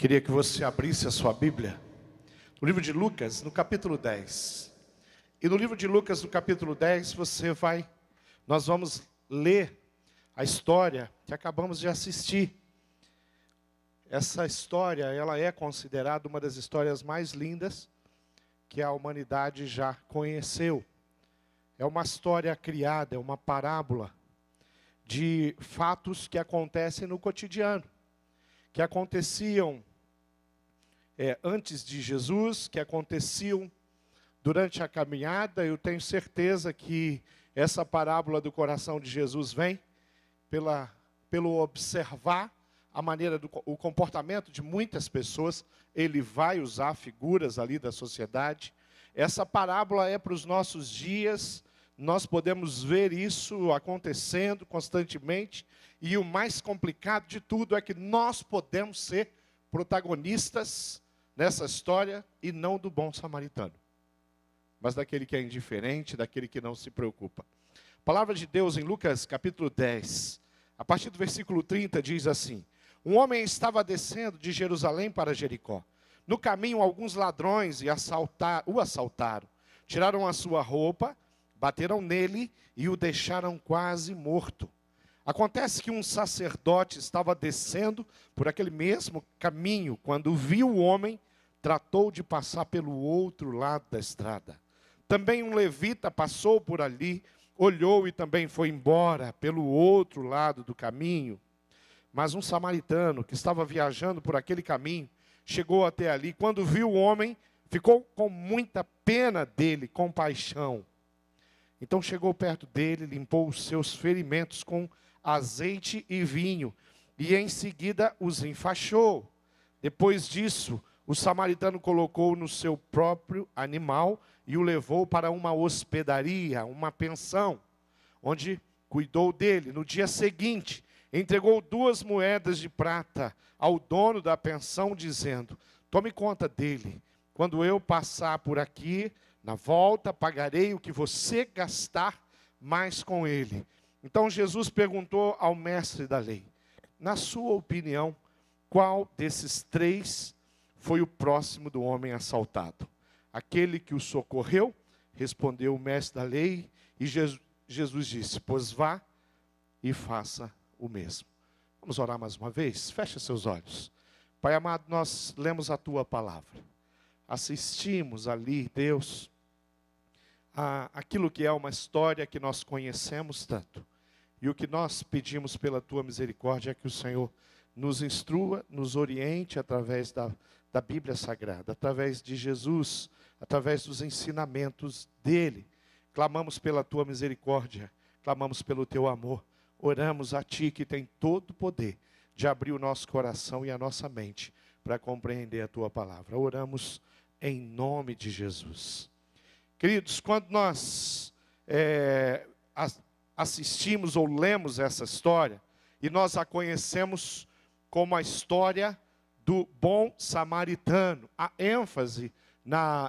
Queria que você abrisse a sua Bíblia no livro de Lucas, no capítulo 10. E no livro de Lucas, no capítulo 10, nós vamos ler a história que acabamos de assistir. Essa história, ela é considerada uma das histórias mais lindas que a humanidade já conheceu. É uma história criada, é uma parábola de fatos que acontecem no cotidiano, que aconteciam antes de Jesus, que aconteciam durante a caminhada. Eu tenho certeza que essa parábola do coração de Jesus vem pelo observar a maneira o comportamento de muitas pessoas. Ele vai usar figuras ali da sociedade. Essa parábola é para os nossos dias. Nós podemos ver isso acontecendo constantemente. E o mais complicado de tudo é que nós podemos ser protagonistas nessa história e não do bom samaritano, mas daquele que é indiferente, daquele que não se preocupa. A palavra de Deus em Lucas capítulo 10, a partir do versículo 30, diz assim: um homem estava descendo de Jerusalém para Jericó. No caminho, alguns ladrões o assaltaram. Tiraram a sua roupa, bateram nele e o deixaram quase morto. Acontece que um sacerdote estava descendo por aquele mesmo caminho. Quando viu o homem, tratou de passar pelo outro lado da estrada. Também um levita passou por ali, olhou e também foi embora pelo outro lado do caminho. Mas um samaritano que estava viajando por aquele caminho, chegou até ali. Quando viu o homem, ficou com muita pena dele, compaixão. Então chegou perto dele, limpou os seus ferimentos com azeite e vinho, e em seguida os enfaixou. Depois disso, o samaritano colocou no seu próprio animal e o levou para uma hospedaria, uma pensão, onde cuidou dele. No dia seguinte, entregou 2 moedas de prata ao dono da pensão, dizendo: tome conta dele. Quando eu passar por aqui, na volta, pagarei o que você gastar mais com ele. Então Jesus perguntou ao mestre da lei: na sua opinião, qual desses 3 foi o próximo do homem assaltado? Aquele que o socorreu? Respondeu o mestre da lei. E Jesus disse: pois vá e faça o mesmo. Vamos orar mais uma vez? Feche seus olhos. Pai amado, nós lemos a tua palavra. Assistimos ali, Deus, aquilo que é uma história que nós conhecemos tanto. E o que nós pedimos pela tua misericórdia é que o Senhor nos instrua, nos oriente através da Bíblia Sagrada, através de Jesus, através dos ensinamentos dele. Clamamos pela tua misericórdia, clamamos pelo teu amor. Oramos a ti que tem todo o poder de abrir o nosso coração e a nossa mente para compreender a tua palavra. Oramos em nome de Jesus. Queridos, quando nós assistimos ou lemos essa história, e nós a conhecemos como a história do bom samaritano, a ênfase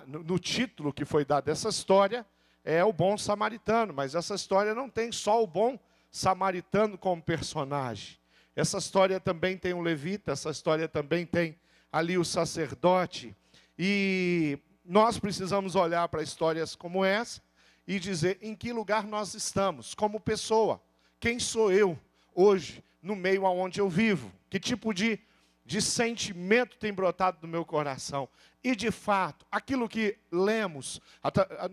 no título que foi dado dessa história é o bom samaritano, mas essa história não tem só o bom samaritano como personagem. Essa história também tem um levita, essa história também tem ali o sacerdote, e nós precisamos olhar para histórias como essa e dizer em que lugar nós estamos como pessoa. Quem sou eu hoje no meio aonde eu vivo? Que tipo de sentimento tem brotado no meu coração? E de fato, aquilo que lemos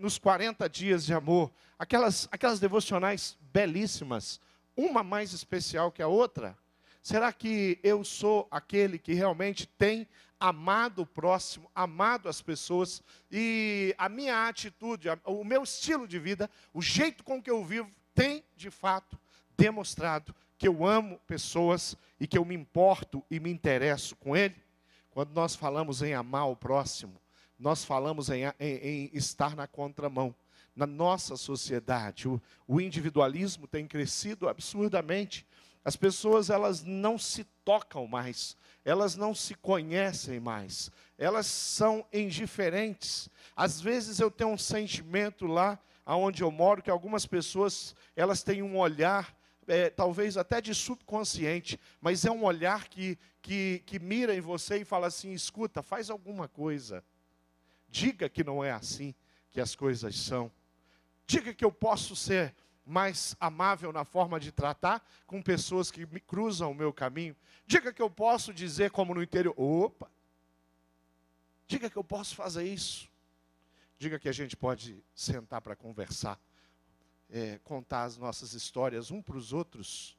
nos 40 dias de amor, aquelas devocionais belíssimas, uma mais especial que a outra, será que eu sou aquele que realmente tem amado o próximo, amado as pessoas, e a minha atitude, o meu estilo de vida, o jeito com que eu vivo, tem de fato demonstrado que eu amo pessoas e que eu me importo e me interesso com ele? Quando nós falamos em amar o próximo, nós falamos em estar na contramão. Na nossa sociedade, o individualismo tem crescido absurdamente. As pessoas, elas não se tocam mais, elas não se conhecem mais, elas são indiferentes. Às vezes eu tenho um sentimento lá onde eu moro, que algumas pessoas, elas têm um olhar, talvez até de subconsciente, mas é um olhar que que mira em você e fala assim: escuta, faz alguma coisa. Diga que não é assim que as coisas são. Diga que eu posso ser mais amável na forma de tratar com pessoas que me cruzam o meu caminho. Diga que eu posso dizer como no interior, opa. Diga que eu posso fazer isso. Diga que a gente pode sentar para conversar, contar as nossas histórias um para os outros.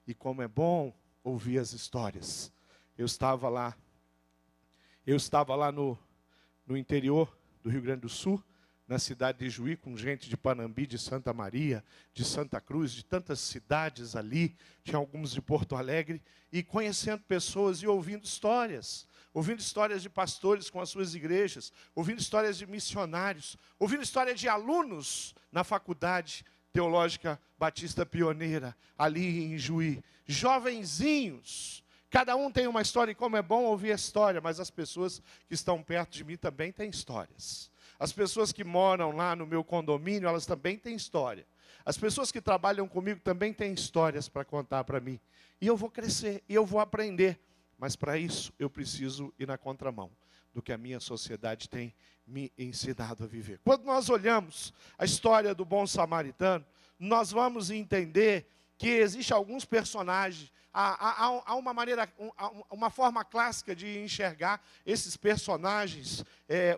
E como é bom ouvir as histórias. Eu estava lá no interior do Rio Grande do Sul, na cidade de Juí, com gente de Panambi, de Santa Maria, de Santa Cruz, de tantas cidades ali, tinha alguns de Porto Alegre, e conhecendo pessoas e ouvindo histórias de pastores com as suas igrejas, ouvindo histórias de missionários, ouvindo história de alunos na faculdade Teológica Batista Pioneira, ali em Juí, jovenzinhos. Cada um tem uma história, e como é bom ouvir a história, mas as pessoas que estão perto de mim também têm histórias. As pessoas que moram lá no meu condomínio, elas também têm história. As pessoas que trabalham comigo também têm histórias para contar para mim. E eu vou crescer, e eu vou aprender. Mas para isso, eu preciso ir na contramão do que a minha sociedade tem me ensinado a viver. Quando nós olhamos a história do bom samaritano, nós vamos entender que existem alguns personagens. Há uma maneira, uma forma clássica de enxergar esses personagens.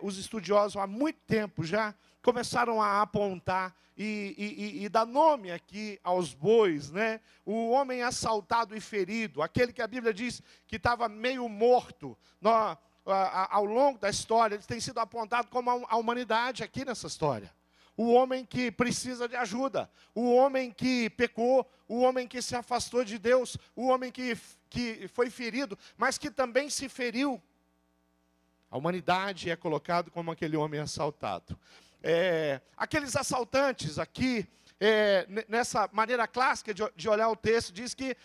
Os estudiosos há muito tempo já começaram a apontar e dar nome aqui aos bois, né? O homem assaltado e ferido, aquele que a Bíblia diz que estava meio morto. Ao longo da história, eles têm sido apontados como a humanidade aqui nessa história. O homem que precisa de ajuda, o homem que pecou, o homem que se afastou de Deus, o homem que foi ferido, mas que também se feriu. A humanidade é colocado como aquele homem assaltado. Aqueles assaltantes aqui, nessa maneira clássica de olhar o texto, diz que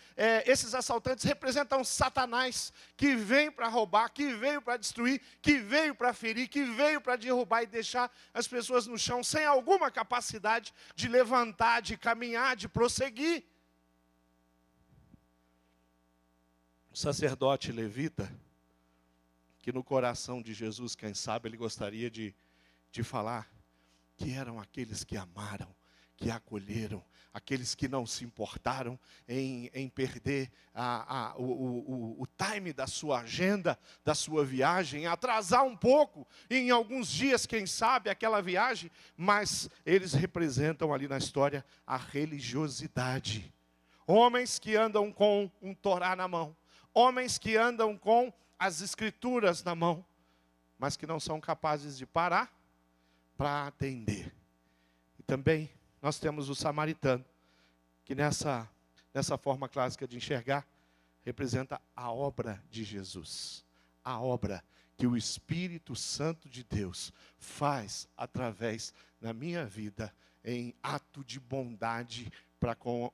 esses assaltantes representam Satanás, que veio para roubar, que veio para destruir, que veio para ferir, que veio para derrubar e deixar as pessoas no chão, sem alguma capacidade de levantar, de caminhar, de prosseguir. O sacerdote levita, que no coração de Jesus, quem sabe, ele gostaria de falar, que eram aqueles que amaram, que acolheram, aqueles que não se importaram em perder o time da sua agenda, da sua viagem, atrasar um pouco, em alguns dias, quem sabe, aquela viagem, mas eles representam ali na história a religiosidade. Homens que andam com um Torá na mão, homens que andam com as Escrituras na mão, mas que não são capazes de parar para atender. E também nós temos o samaritano, que nessa forma clássica de enxergar, representa a obra de Jesus. A obra que o Espírito Santo de Deus faz através da minha vida, em ato de bondade para com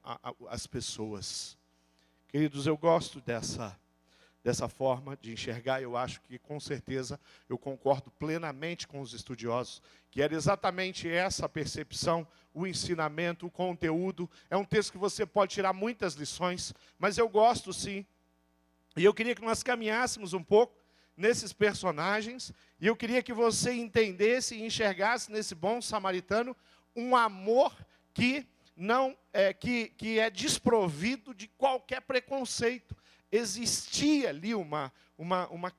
as pessoas. Queridos, eu gosto dessa forma de enxergar. Eu acho que, com certeza, eu concordo plenamente com os estudiosos, que era exatamente essa percepção, o ensinamento, o conteúdo. É um texto que você pode tirar muitas lições, mas eu gosto sim. E eu queria que nós caminhássemos um pouco nesses personagens, e eu queria que você entendesse e enxergasse nesse bom samaritano um amor que que é desprovido de qualquer preconceito. Existia ali uma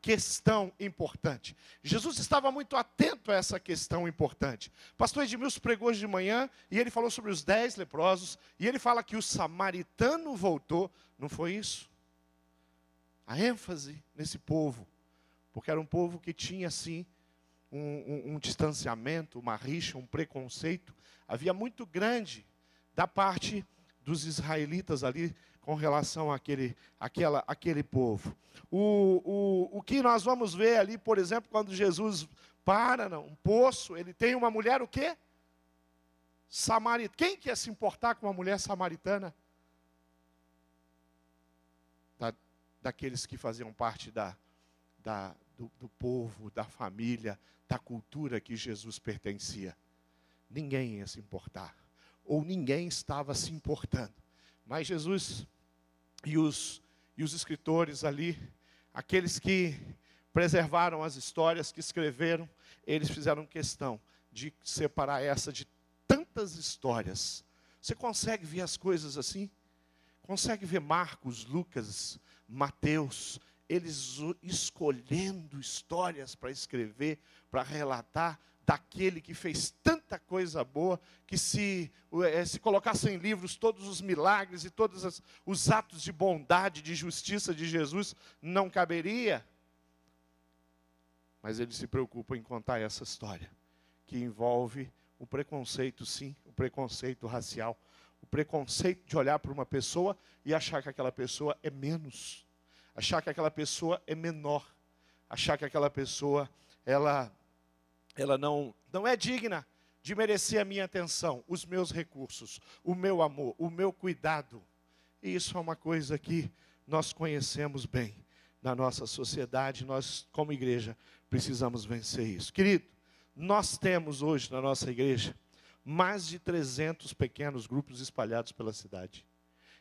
questão importante. Jesus estava muito atento a essa questão importante. Pastor Edmilson pregou hoje de manhã, e ele falou sobre os 10 leprosos, e ele fala que o samaritano voltou. Não foi isso? A ênfase nesse povo, porque era um povo que tinha, sim, um distanciamento, uma rixa, um preconceito, havia muito grande da parte dos israelitas ali, com relação àquele povo. O que nós vamos ver ali, por exemplo, quando Jesus para num poço, ele tem uma mulher o quê? Samaritana. Quem quer se importar com uma mulher samaritana? Daqueles que faziam parte do povo, da família, da cultura que Jesus pertencia. Ninguém ia se importar, ou ninguém estava se importando. Mas Jesus e os escritores ali, aqueles que preservaram as histórias, que escreveram, eles fizeram questão de separar essa de tantas histórias. Você consegue ver as coisas assim? Consegue ver Marcos, Lucas, Mateus, eles escolhendo histórias para escrever, para relatar daquele que fez tanta coisa boa, que se colocassem em livros todos os milagres e todos os atos de bondade, de justiça de Jesus, não caberia. Mas ele se preocupa em contar essa história, que envolve o preconceito, sim, o preconceito racial, o preconceito de olhar para uma pessoa e achar que aquela pessoa é menos, achar que aquela pessoa é menor, achar que aquela pessoa, ela não é digna de merecer a minha atenção, os meus recursos, o meu amor, o meu cuidado. E isso é uma coisa que nós conhecemos bem na nossa sociedade, nós como igreja precisamos vencer isso. Querido, nós temos hoje na nossa igreja mais de 300 pequenos grupos espalhados pela cidade.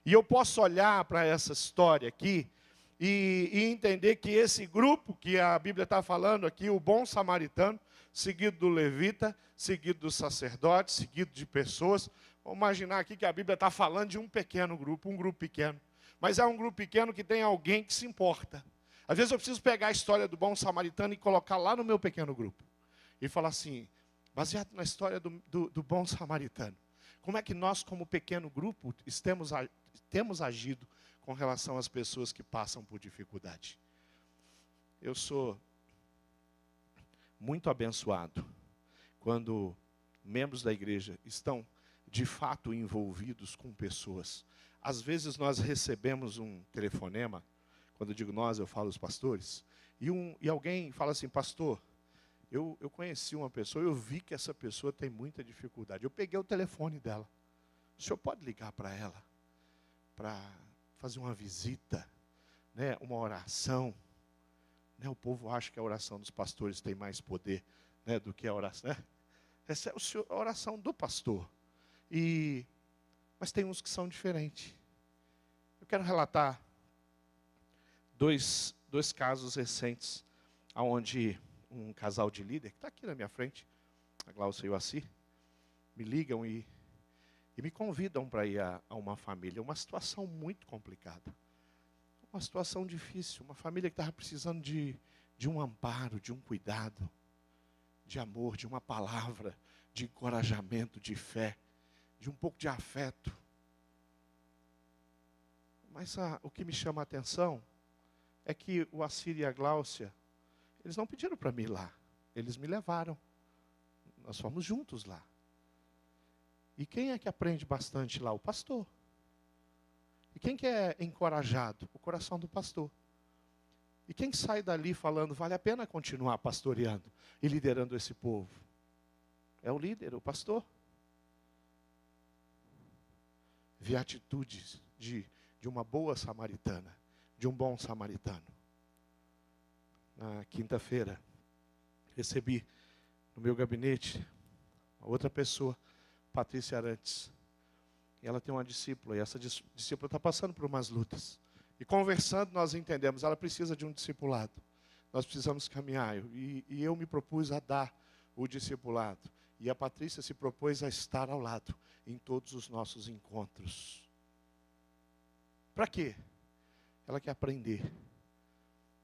E eu posso olhar para essa história aqui e entender que esse grupo que a Bíblia está falando aqui, o bom samaritano, seguido do levita, seguido do sacerdote, seguido de pessoas. Vamos imaginar aqui que a Bíblia está falando de um pequeno grupo, um grupo pequeno. Mas é um grupo pequeno que tem alguém que se importa. Às vezes eu preciso pegar a história do bom samaritano e colocar lá no meu pequeno grupo. E falar assim, baseado na história do bom samaritano, como é que nós, como pequeno grupo, temos agido com relação às pessoas que passam por dificuldade? Eu sou muito abençoado quando membros da igreja estão de fato envolvidos com pessoas. Às vezes nós recebemos um telefonema, quando eu digo nós, eu falo os pastores, e alguém fala assim, pastor, eu conheci uma pessoa, eu vi que essa pessoa tem muita dificuldade. Eu peguei o telefone dela. O senhor pode ligar para ela, para fazer uma visita, né, uma oração? Né, o povo acha que a oração dos pastores tem mais poder, né, do que a oração. Né? Essa é a oração do pastor. Mas tem uns que são diferentes. Eu quero relatar dois casos recentes, onde um casal de líder, que está aqui na minha frente, a Glaucia e o Assi, me ligam e me convidam para ir a uma família, uma situação muito complicada. Uma situação difícil, uma família que estava precisando de um amparo, de um cuidado, de amor, de uma palavra, de encorajamento, de fé, de um pouco de afeto. Mas o que me chama a atenção é que o Assir e a Gláucia, eles não pediram para mim ir lá, eles me levaram. Nós fomos juntos lá. E quem é que aprende bastante lá? O pastor. E quem que é encorajado? O coração do pastor. E quem sai dali falando, vale a pena continuar pastoreando e liderando esse povo? É o líder, o pastor. Vi atitudes de uma boa samaritana, de um bom samaritano. Na quinta-feira, recebi no meu gabinete uma outra pessoa, Patrícia Arantes. E ela tem uma discípula, e essa discípula está passando por umas lutas. E conversando, nós entendemos, ela precisa de um discipulado. Nós precisamos caminhar. E eu me propus a dar o discipulado. E a Patrícia se propôs a estar ao lado em todos os nossos encontros. Para quê? Ela quer aprender.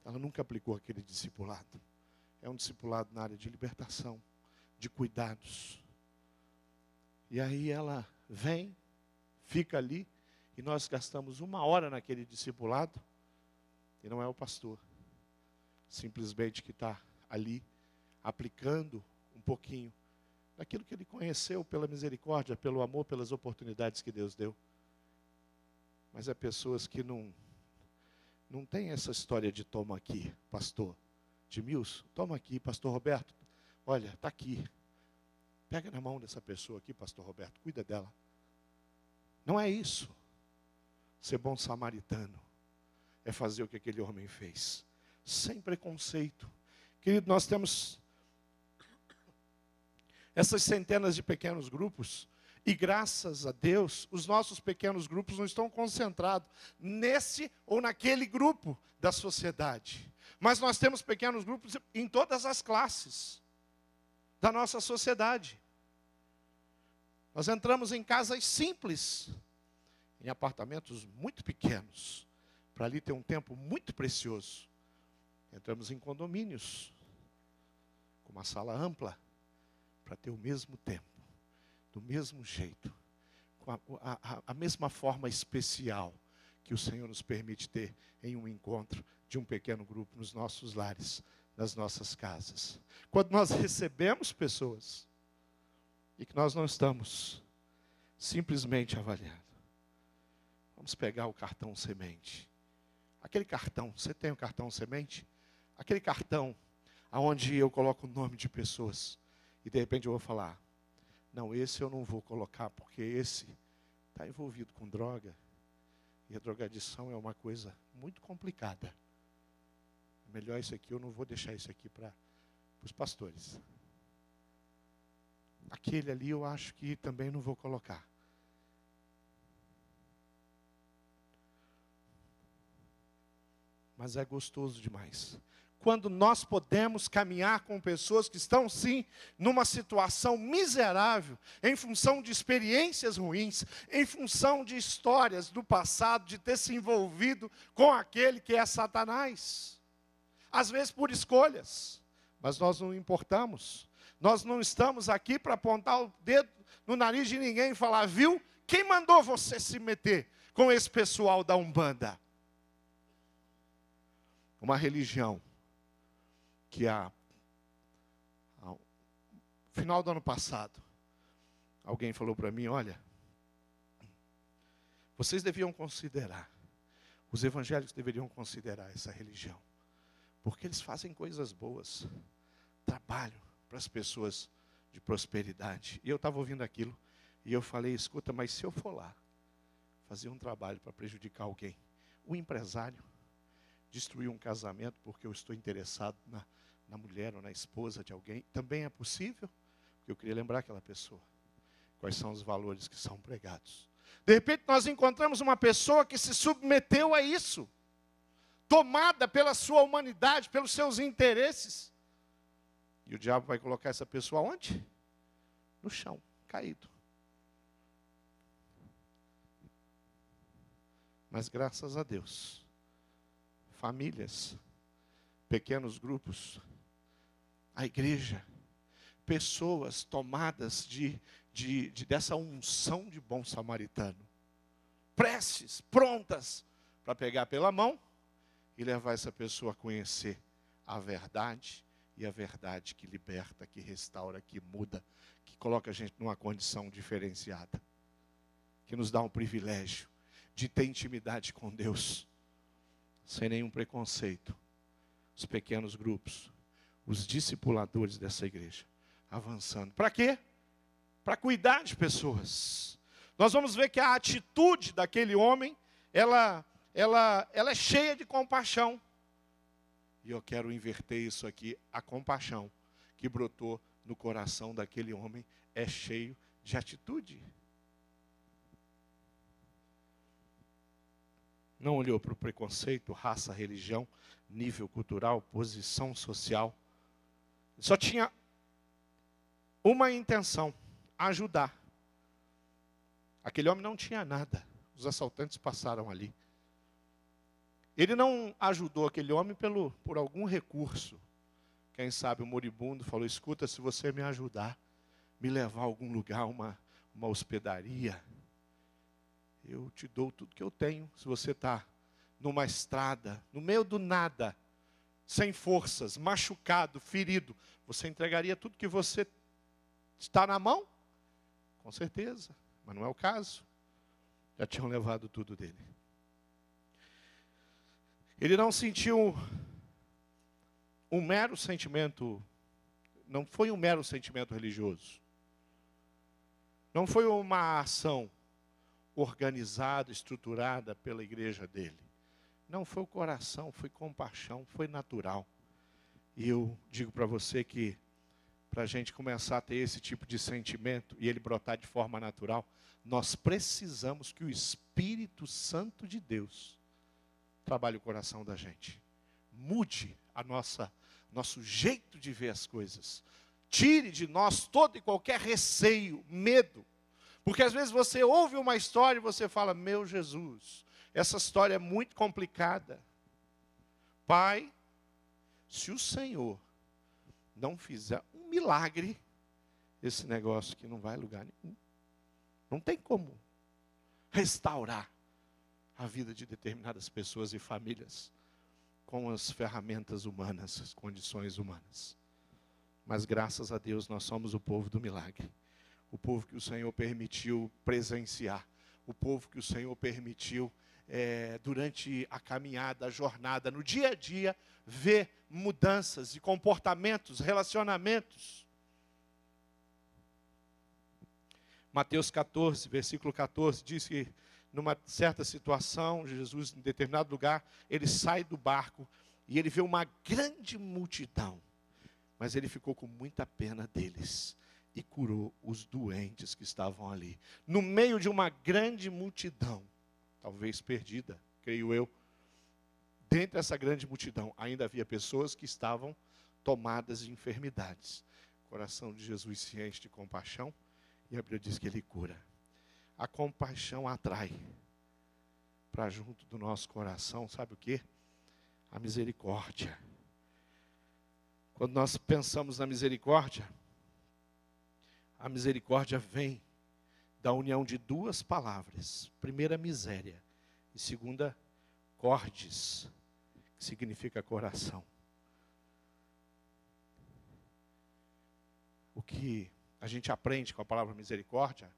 Ela nunca aplicou aquele discipulado. É um discipulado na área de libertação, de cuidados. E aí ela vem, fica ali, e nós gastamos 1 hora naquele discipulado, e não é o pastor, simplesmente que está ali, aplicando um pouquinho daquilo que ele conheceu pela misericórdia, pelo amor, pelas oportunidades que Deus deu. Mas é pessoas que não tem essa história de toma aqui, pastor Edmilson, toma aqui, pastor Roberto, olha, está aqui. Pega na mão dessa pessoa aqui, pastor Roberto, cuida dela. Não é isso. Ser bom samaritano é fazer o que aquele homem fez, sem preconceito. Querido, nós temos essas centenas de pequenos grupos, E graças a Deus, os nossos pequenos grupos não estão concentrados nesse ou naquele grupo da sociedade. Mas nós temos pequenos grupos em todas as classes da nossa sociedade. Nós entramos em casas simples, em apartamentos muito pequenos, para ali ter um tempo muito precioso. Entramos em condomínios, com uma sala ampla, para ter o mesmo tempo, do mesmo jeito, com a mesma forma especial que o Senhor nos permite ter em um encontro de um pequeno grupo nos nossos lares, nas nossas casas. Quando nós recebemos pessoas e que nós não estamos simplesmente avaliando. Vamos pegar o cartão semente. Aquele cartão, você tem o cartão semente? Aquele cartão onde eu coloco o nome de pessoas e de repente eu vou falar, não, esse eu não vou colocar porque esse está envolvido com droga. E a drogadição é uma coisa muito complicada. Melhor isso aqui, eu não vou deixar isso aqui para os pastores. Aquele ali eu acho que também não vou colocar. Mas é gostoso demais. Quando nós podemos caminhar com pessoas que estão, sim, numa situação miserável, em função de experiências ruins, em função de histórias do passado, de ter se envolvido com aquele que é Satanás. Às vezes por escolhas, mas nós não importamos. Nós não estamos aqui para apontar o dedo no nariz de ninguém e falar, viu? Quem mandou você se meter com esse pessoal da Umbanda? Uma religião que ao final do ano passado, alguém falou para mim, olha, vocês deviam considerar, os evangélicos deveriam considerar essa religião, porque eles fazem coisas boas, trabalham para as pessoas de prosperidade. E eu estava ouvindo aquilo, e eu falei, escuta, mas se eu for lá, fazer um trabalho para prejudicar alguém, o empresário, destruir um casamento porque eu estou interessado na mulher ou na esposa de alguém, também é possível? Porque eu queria lembrar aquela pessoa. Quais são os valores que são pregados? De repente nós encontramos uma pessoa que se submeteu a isso, tomada pela sua humanidade, pelos seus interesses. E o diabo vai colocar essa pessoa onde? No chão, caído. Mas graças a Deus, famílias, pequenos grupos, a igreja, pessoas tomadas dessa unção de bom samaritano, preces, prontas para pegar pela mão e levar essa pessoa a conhecer a verdade, e a verdade que liberta, que restaura, que muda, que coloca a gente numa condição diferenciada, que nos dá um privilégio de ter intimidade com Deus, sem nenhum preconceito. Os pequenos grupos, os discipuladores dessa igreja, avançando. Para quê? Para cuidar de pessoas. Nós vamos ver que a atitude daquele homem, ela é cheia de compaixão. E eu quero inverter isso aqui. A compaixão que brotou no coração daquele homem é cheio de atitude. Não olhou para o preconceito, raça, religião, nível cultural, posição social. Só tinha uma intenção, ajudar. Aquele homem não tinha nada. Os assaltantes passaram ali. Ele não ajudou aquele homem por algum recurso. Quem sabe o moribundo falou, escuta, se você me ajudar, me levar a algum lugar, uma hospedaria, eu te dou tudo que eu tenho. Se você está numa estrada, no meio do nada, sem forças, machucado, ferido, você entregaria tudo que você está na mão? Com certeza, mas não é o caso. Já tinham levado tudo dele. Ele não sentiu um mero sentimento, não foi um mero sentimento religioso. Não foi uma ação organizada, estruturada pela igreja dele. Não, foi o coração, foi compaixão, foi natural. E eu digo para você que para a gente começar a ter esse tipo de sentimento e ele brotar de forma natural, nós precisamos que o Espírito Santo de Deus trabalhe o coração da gente. Mude nosso jeito de ver as coisas. Tire de nós todo e qualquer receio, medo. Porque às vezes você ouve uma história e você fala, meu Jesus, essa história é muito complicada. Pai, se o Senhor não fizer um milagre, esse negócio aqui não vai a lugar nenhum. Não tem como restaurar a vida de determinadas pessoas e famílias com as ferramentas humanas, as condições humanas. Mas graças a Deus nós somos o povo do milagre. O povo que o Senhor permitiu presenciar. O povo que o Senhor permitiu durante a caminhada, a jornada, no dia a dia, ver mudanças de comportamentos, relacionamentos. Mateus 14, versículo 14, diz que numa certa situação, Jesus, em determinado lugar, ele sai do barco e ele vê uma grande multidão. Mas ele ficou com muita pena deles e curou os doentes que estavam ali. No meio de uma grande multidão, talvez perdida, creio eu, dentro dessa grande multidão, ainda havia pessoas que estavam tomadas de enfermidades. O coração de Jesus se enche de compaixão e a Bíblia diz que ele cura. A compaixão atrai para junto do nosso coração, sabe o quê? A misericórdia. Quando nós pensamos na misericórdia, a misericórdia vem da união de duas palavras. Primeira, miséria. E segunda, cordes, que significa coração. O que a gente aprende com a palavra misericórdia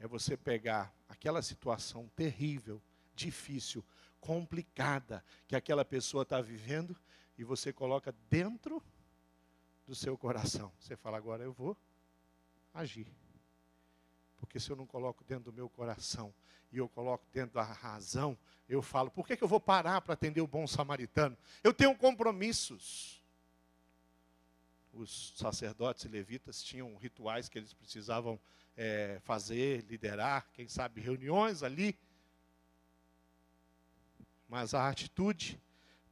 é você pegar aquela situação terrível, difícil, complicada, que aquela pessoa está vivendo, e você coloca dentro do seu coração. Você fala, agora eu vou agir. Porque se eu não coloco dentro do meu coração, e eu coloco dentro da razão, eu falo, por que eu vou parar para atender o bom samaritano? Eu tenho compromissos. Os sacerdotes e levitas tinham rituais que eles precisavam fazer, liderar, quem sabe reuniões ali. Mas a atitude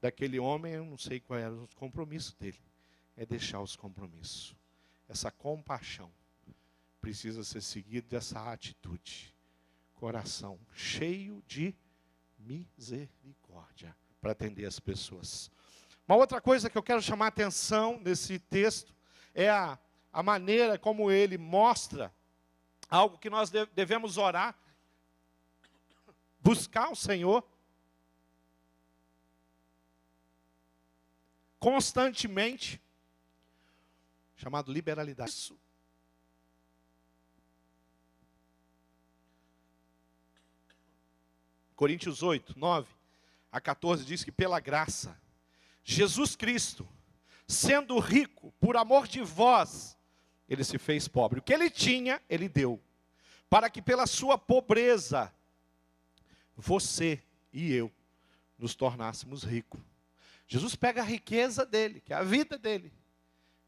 daquele homem, eu não sei qual era o compromisso dele, é deixar os compromissos. Essa compaixão precisa ser seguida dessa atitude. Coração cheio de misericórdia para atender as pessoas. Uma outra coisa que eu quero chamar a atenção nesse texto é a maneira como ele mostra algo que nós devemos orar, buscar o Senhor constantemente, chamado liberalidade. Isso. Coríntios 8, 9 a 14 diz que pela graça, Jesus Cristo, sendo rico por amor de vós, ele se fez pobre. O que ele tinha, ele deu. Para que pela sua pobreza, você e eu nos tornássemos ricos. Jesus pega a riqueza dele, que é a vida dele,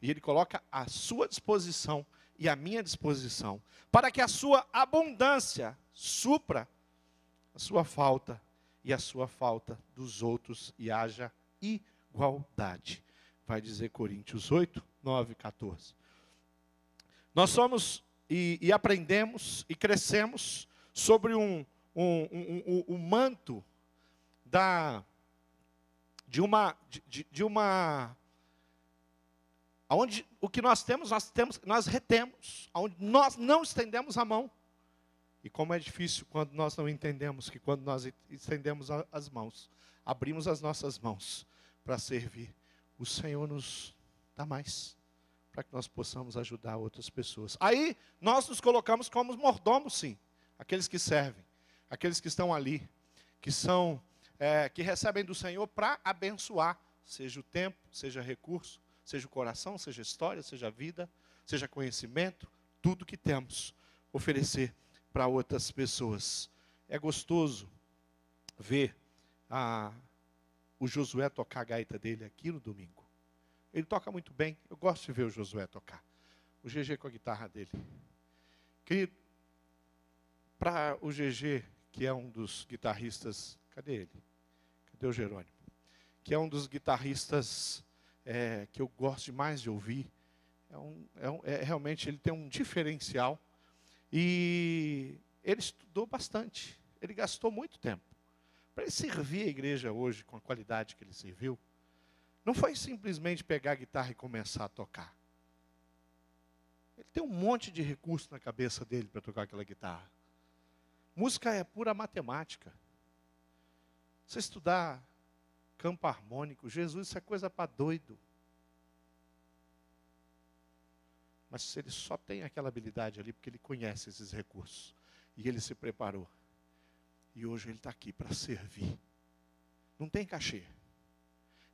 e ele coloca à sua disposição e à minha disposição, para que a sua abundância supra a sua falta e a sua falta dos outros, e haja igualdade. Vai dizer Coríntios 8, 9 e 14. Nós somos e aprendemos e crescemos sobre um manto de uma onde o que nós retemos, onde nós não estendemos a mão. E como é difícil quando nós não entendemos que quando nós estendemos as mãos, abrimos as nossas mãos para servir, o Senhor nos dá mais, para que nós possamos ajudar outras pessoas. Aí nós nos colocamos como mordomos, sim, aqueles que servem, aqueles que estão ali, que recebem do Senhor para abençoar, seja o tempo, seja recurso, seja o coração, seja história, seja vida, seja conhecimento, tudo que temos, oferecer para outras pessoas. É gostoso ver o Josué tocar a gaita dele aqui no domingo. Ele toca muito bem, eu gosto de ver o Josué tocar. o GG com a guitarra dele. Querido, para o GG, que é um dos guitarristas, cadê ele? Cadê o Jerônimo? Que é um dos guitarristas que eu gosto demais de ouvir. Realmente, ele tem um diferencial. E ele estudou bastante. Ele gastou muito tempo. Para ele servir a igreja hoje, com a qualidade que ele serviu, não foi simplesmente pegar a guitarra e começar a tocar. Ele tem um monte de recurso na cabeça dele para tocar aquela guitarra. Música é pura matemática. Você estudar campo harmônico, Jesus, isso é coisa para doido. Mas se ele só tem aquela habilidade ali, porque ele conhece esses recursos. E ele se preparou. E hoje ele está aqui para servir. Não tem cachê.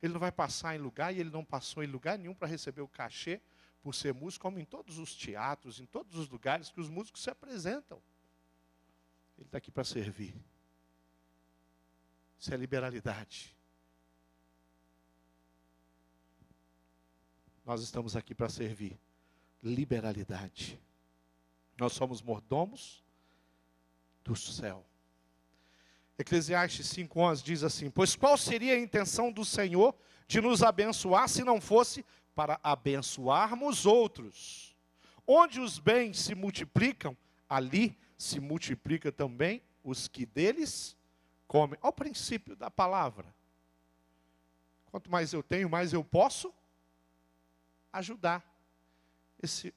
Ele não vai passar em lugar, e ele não passou em lugar nenhum para receber o cachê por ser músico, como em todos os teatros, em todos os lugares que os músicos se apresentam. Ele está aqui para servir. Isso é liberalidade. Nós estamos aqui para servir. Liberalidade. Nós somos mordomos do céu. Eclesiastes 5:11 diz assim: pois qual seria a intenção do Senhor de nos abençoar se não fosse para abençoarmos outros? Onde os bens se multiplicam, ali se multiplica também os que deles comem. Olha o princípio da palavra. Quanto mais eu tenho, mais eu posso ajudar.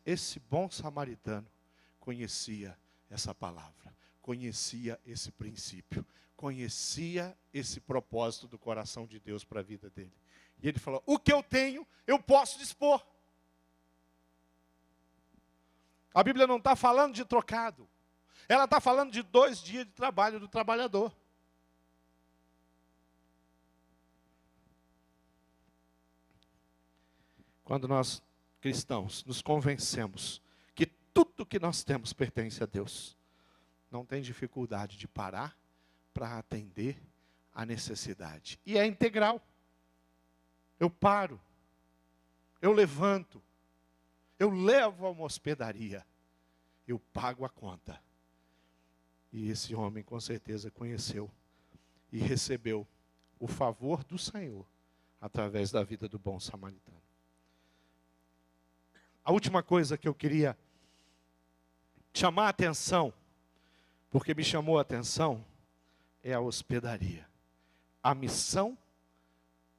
Esse bom samaritano conhecia essa palavra, conhecia esse princípio, conhecia esse propósito do coração de Deus para a vida dele. E ele falou: o que eu tenho, eu posso dispor. A Bíblia não está falando de trocado. Ela está falando de 2 dias de trabalho do trabalhador. Quando nós, cristãos, nos convencemos que tudo que nós temos pertence a Deus, não tem dificuldade de parar para atender a necessidade. E é integral. Eu paro, eu levanto, eu levo a uma hospedaria, eu pago a conta. E esse homem com certeza conheceu e recebeu o favor do Senhor através da vida do bom samaritano. A última coisa que eu queria chamar a atenção, porque me chamou a atenção, é a hospedaria. A missão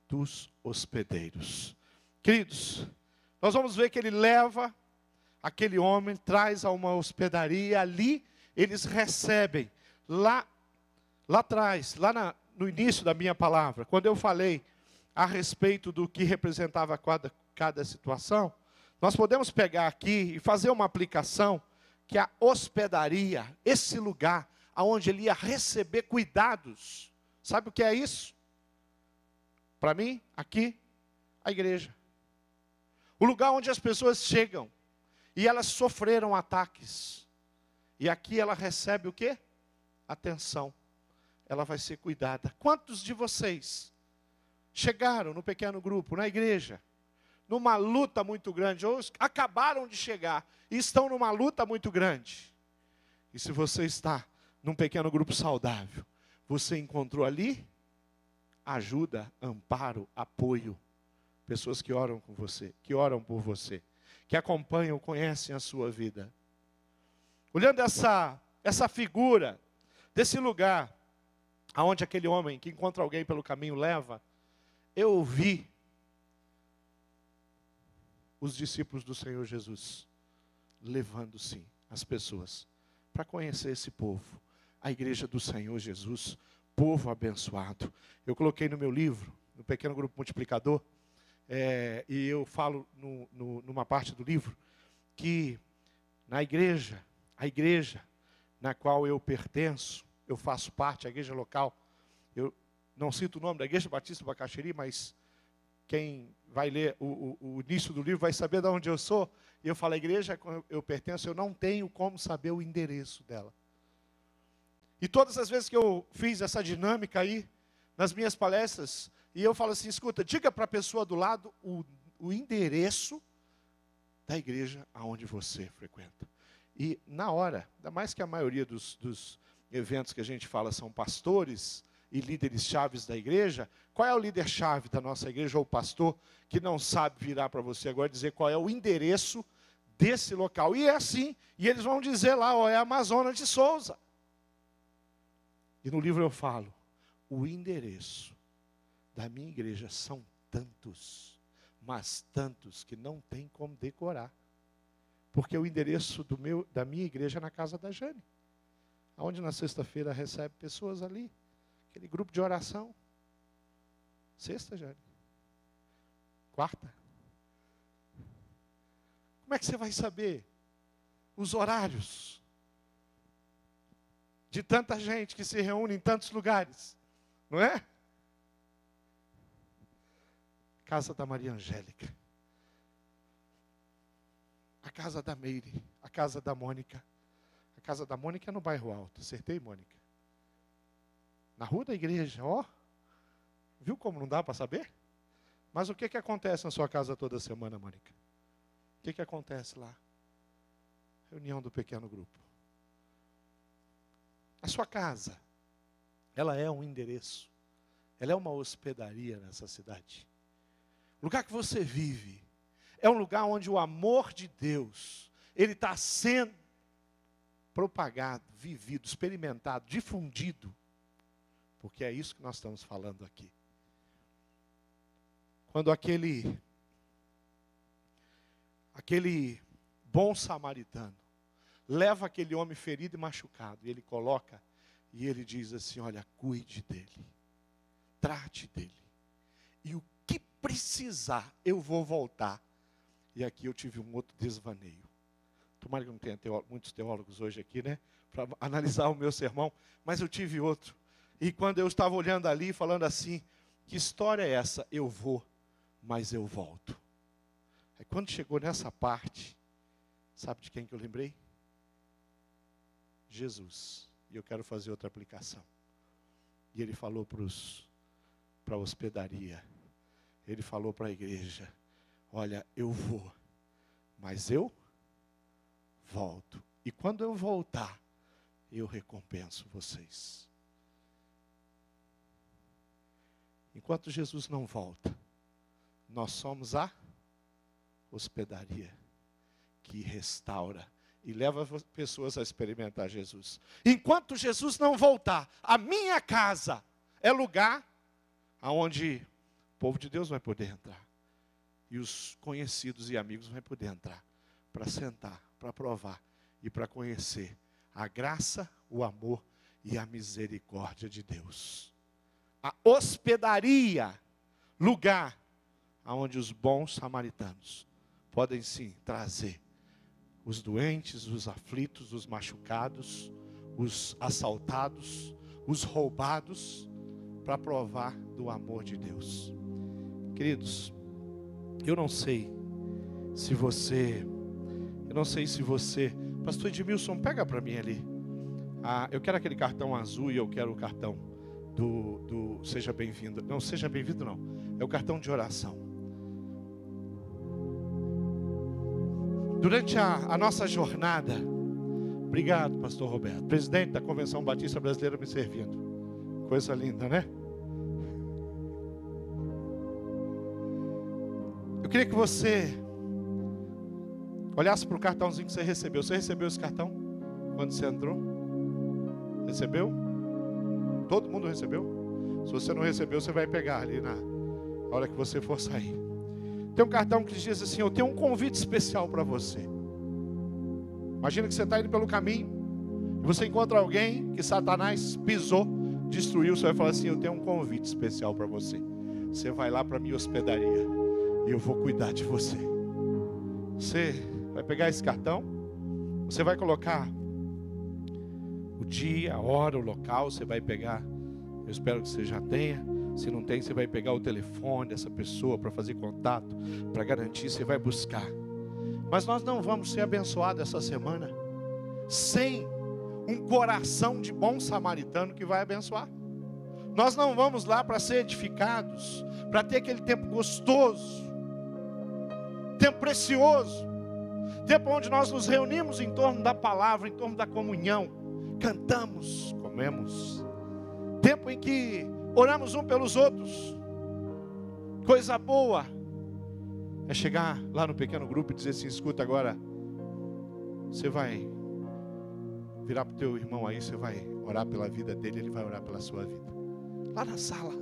dos hospedeiros. Queridos, nós vamos ver que ele leva aquele homem, traz a uma hospedaria, ali eles recebem, lá atrás, no início da minha palavra, quando eu falei a respeito do que representava cada situação, nós podemos pegar aqui e fazer uma aplicação que a hospedaria, esse lugar onde ele ia receber cuidados, sabe o que é isso? Para mim, aqui, a igreja. O lugar onde as pessoas chegam e elas sofreram ataques. E aqui ela recebe o quê? Atenção. Ela vai ser cuidada. Quantos de vocês chegaram no pequeno grupo, na igreja, numa luta muito grande, ou acabaram de chegar e estão numa luta muito grande? E se você está num pequeno grupo saudável, você encontrou ali ajuda, amparo, apoio. Pessoas que oram com você, que oram por você, que acompanham, conhecem a sua vida. Olhando essa figura desse lugar aonde aquele homem que encontra alguém pelo caminho leva, eu ouvi os discípulos do Senhor Jesus levando sim as pessoas para conhecer esse povo, a igreja do Senhor Jesus, povo abençoado. Eu coloquei no meu livro, no Pequeno Grupo Multiplicador, e eu falo numa parte do livro, que na igreja, a igreja na qual eu pertenço, eu faço parte, a igreja local, eu não cito o nome da Igreja Batista do Bacaxiri, mas quem vai ler o início do livro vai saber de onde eu sou. E eu falo, a igreja que eu pertenço, eu não tenho como saber o endereço dela. E todas as vezes que eu fiz essa dinâmica aí, nas minhas palestras, e eu falo assim, escuta, diga para a pessoa do lado o endereço da igreja aonde você frequenta. E na hora, ainda mais que a maioria dos eventos que a gente fala são pastores e líderes chaves da igreja, qual é o líder chave da nossa igreja ou pastor que não sabe virar para você agora e dizer qual é o endereço desse local? E é assim, e eles vão dizer lá, ó, é Amazonas de Souza. E no livro eu falo, o endereço da minha igreja são tantos, mas tantos que não tem como decorar. Porque o endereço da minha igreja é na casa da Jane, onde na sexta-feira recebe pessoas ali, aquele grupo de oração. Sexta, Jane? Quarta? Como é que você vai saber os horários de tanta gente que se reúne em tantos lugares? Não é? Casa da Maria Angélica, a casa da Meire, a casa da Mônica. A casa da Mônica é no bairro Alto, acertei, Mônica? Na rua da igreja, ó. Viu como não dá para saber? Mas o que acontece na sua casa toda semana, Mônica? O que acontece lá? Reunião do pequeno grupo. A sua casa, ela é um endereço, ela é uma hospedaria nessa cidade. O lugar que você vive é um lugar onde o amor de Deus, ele está sendo propagado, vivido, experimentado, difundido, porque é isso que nós estamos falando aqui. Quando aquele bom samaritano leva aquele homem ferido e machucado, e ele coloca, e ele diz assim, olha, cuide dele, trate dele, e o que precisar, eu vou voltar. E aqui eu tive um outro desvaneio. Tomara que não tenha muitos teólogos hoje aqui, né? Para analisar o meu sermão. Mas eu tive outro. E quando eu estava olhando ali, falando assim, que história é essa? Eu vou, mas eu volto. Aí quando chegou nessa parte, sabe de quem que eu lembrei? Jesus. E eu quero fazer outra aplicação. E ele falou para a hospedaria. Ele falou para a igreja, olha, eu vou, mas eu volto. E quando eu voltar, eu recompenso vocês. Enquanto Jesus não volta, nós somos a hospedaria que restaura e leva pessoas a experimentar Jesus. Enquanto Jesus não voltar, a minha casa é lugar aonde o povo de Deus vai poder entrar. E os conhecidos e amigos vão poder entrar para sentar, para provar e para conhecer a graça, o amor e a misericórdia de Deus. A hospedaria, lugar onde os bons samaritanos podem sim trazer os doentes, os aflitos, os machucados, os assaltados, os roubados, para provar do amor de Deus. Queridos, eu não sei se você, pastor Edmilson, pega para mim ali. Eu quero aquele cartão azul e eu quero o cartão do Seja Bem-vindo. Não, Seja Bem-vindo não, é o cartão de oração. Durante a nossa jornada, obrigado, pastor Roberto, presidente da Convenção Batista Brasileira me servindo. Coisa linda, né? Eu queria que você olhasse para o cartãozinho que você recebeu. Você recebeu esse cartão quando você entrou? Recebeu? Todo mundo recebeu? Se você não recebeu, você vai pegar ali na hora que você for sair. Tem um cartão que diz assim, eu tenho um convite especial para você. Imagina que você está indo pelo caminho e você encontra alguém que Satanás pisou, destruiu. Você vai falar assim, eu tenho um convite especial para você. Você vai lá para a minha hospedaria e eu vou cuidar de você. Você vai pegar esse cartão, você vai colocar o dia, a hora, o local, você vai pegar, eu espero que você já tenha. Se não tem, você vai pegar o telefone dessa pessoa para fazer contato, para garantir, você vai buscar. Mas nós não vamos ser abençoados essa semana sem um coração de bom samaritano que vai abençoar. Nós não vamos lá para ser edificados, para ter aquele tempo gostoso, tempo precioso, tempo onde nós nos reunimos em torno da palavra, em torno da comunhão, cantamos, comemos, tempo em que oramos um pelos outros. Coisa boa é chegar lá no pequeno grupo e dizer assim: escuta, agora você vai virar para o teu irmão aí, você vai orar pela vida dele, ele vai orar pela sua vida. Lá na sala,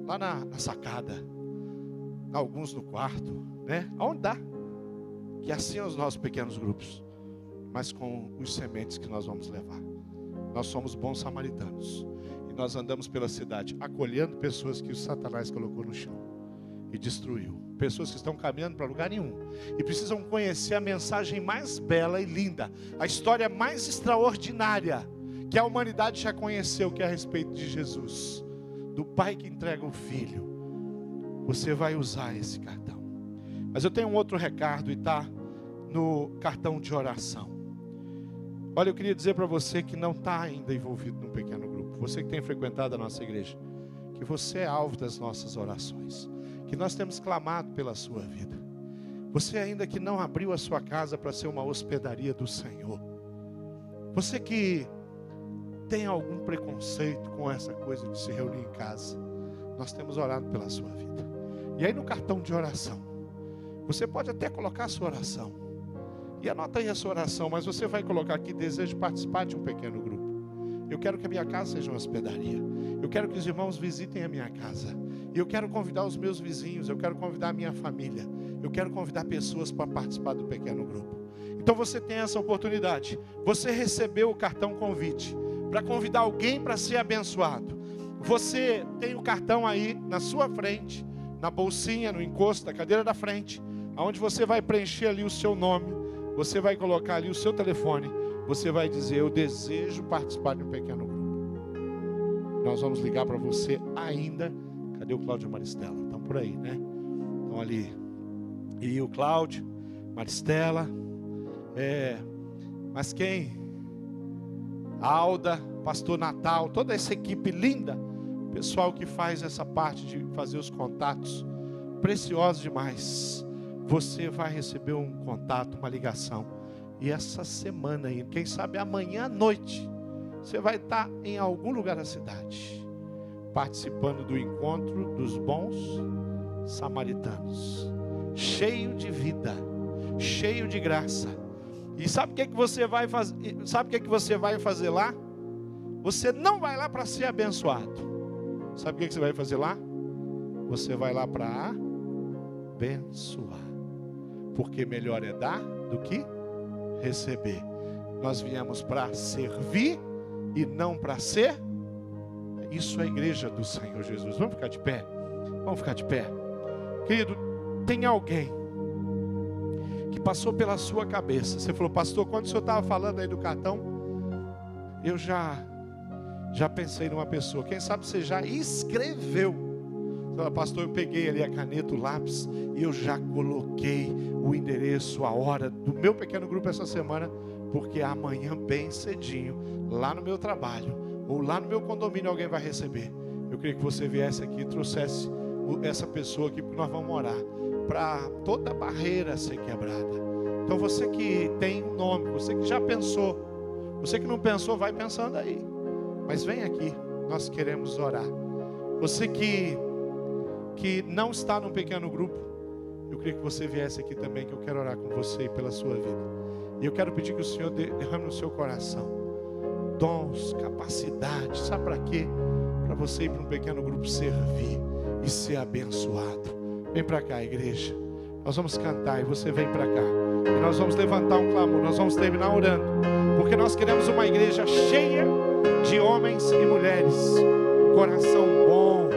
lá na sacada, alguns no quarto, né? Aonde dá. Que assim são os nossos pequenos grupos, mas com os sementes que nós vamos levar. Nós somos bons samaritanos. E nós andamos pela cidade acolhendo pessoas que o Satanás colocou no chão e destruiu. Pessoas que estão caminhando para lugar nenhum e precisam conhecer a mensagem mais bela e linda, a história mais extraordinária que a humanidade já conheceu, que é a respeito de Jesus, do Pai que entrega o Filho. Você vai usar esse cartão. Mas eu tenho um outro recado e está no cartão de oração. Olha, eu queria dizer para você que não está ainda envolvido num pequeno grupo, você que tem frequentado a nossa igreja, que você é alvo das nossas orações, que nós temos clamado pela sua vida. Você ainda que não abriu a sua casa para ser uma hospedaria do Senhor, você que tem algum preconceito com essa coisa de se reunir em casa, nós temos orado pela sua vida. E aí no cartão de oração, você pode até colocar a sua oração. E anota aí a sua oração, mas você vai colocar aqui: desejo participar de um pequeno grupo. Eu quero que a minha casa seja uma hospedaria. Eu quero que os irmãos visitem a minha casa. Eu quero convidar os meus vizinhos, eu quero convidar a minha família. Eu quero convidar pessoas para participar do pequeno grupo. Então você tem essa oportunidade. Você recebeu o cartão convite para convidar alguém para ser abençoado. Você tem o cartão aí na sua frente, na bolsinha, no encosto da cadeira da frente, aonde você vai preencher ali o seu nome, você vai colocar ali o seu telefone, você vai dizer: eu desejo participar de um pequeno grupo. Nós vamos ligar para você ainda. Cadê o Cláudio e a Maristela? Estão por aí, né? Estão ali. E o Cláudio, Maristela, mas quem? Alda, Pastor Natal, toda essa equipe linda, pessoal que faz essa parte de fazer os contatos, preciosos demais. Você vai receber um contato, uma ligação. E essa semana aí, quem sabe amanhã à noite, você vai estar em algum lugar da cidade, participando do encontro dos bons samaritanos, cheio de vida, cheio de graça. E sabe o que você vai fazer? Sabe o que você vai fazer lá? Você não vai lá para ser abençoado. Sabe o que você vai fazer lá? Você vai lá para abençoar. Porque melhor é dar do que receber. Nós viemos para servir e não para ser. Isso é a igreja do Senhor Jesus. Vamos ficar de pé? Vamos ficar de pé. Querido, tem alguém que passou pela sua cabeça. Você falou: pastor, quando o senhor estava falando aí do cartão, eu já pensei numa pessoa. Quem sabe você já escreveu. Você fala: pastor, eu peguei ali a caneta, o lápis, e eu já coloquei o endereço, a hora do meu pequeno grupo essa semana, porque amanhã bem cedinho, lá no meu trabalho, ou lá no meu condomínio, alguém vai receber. Eu queria que você viesse aqui e trouxesse essa pessoa aqui, porque nós vamos orar para toda a barreira ser quebrada. Então você que tem um nome, você que já pensou, você que não pensou, vai pensando aí, mas vem aqui, nós queremos orar. Você que não está num pequeno grupo, eu queria que você viesse aqui também, que eu quero orar com você e pela sua vida. E eu quero pedir que o Senhor derrame no seu coração dons, capacidade. Sabe para quê? Para você ir para um pequeno grupo servir e ser abençoado. Vem para cá, igreja. Nós vamos cantar e você vem para cá. E nós vamos levantar um clamor. Nós vamos terminar orando. Porque nós queremos uma igreja cheia de homens e mulheres. Um coração bom.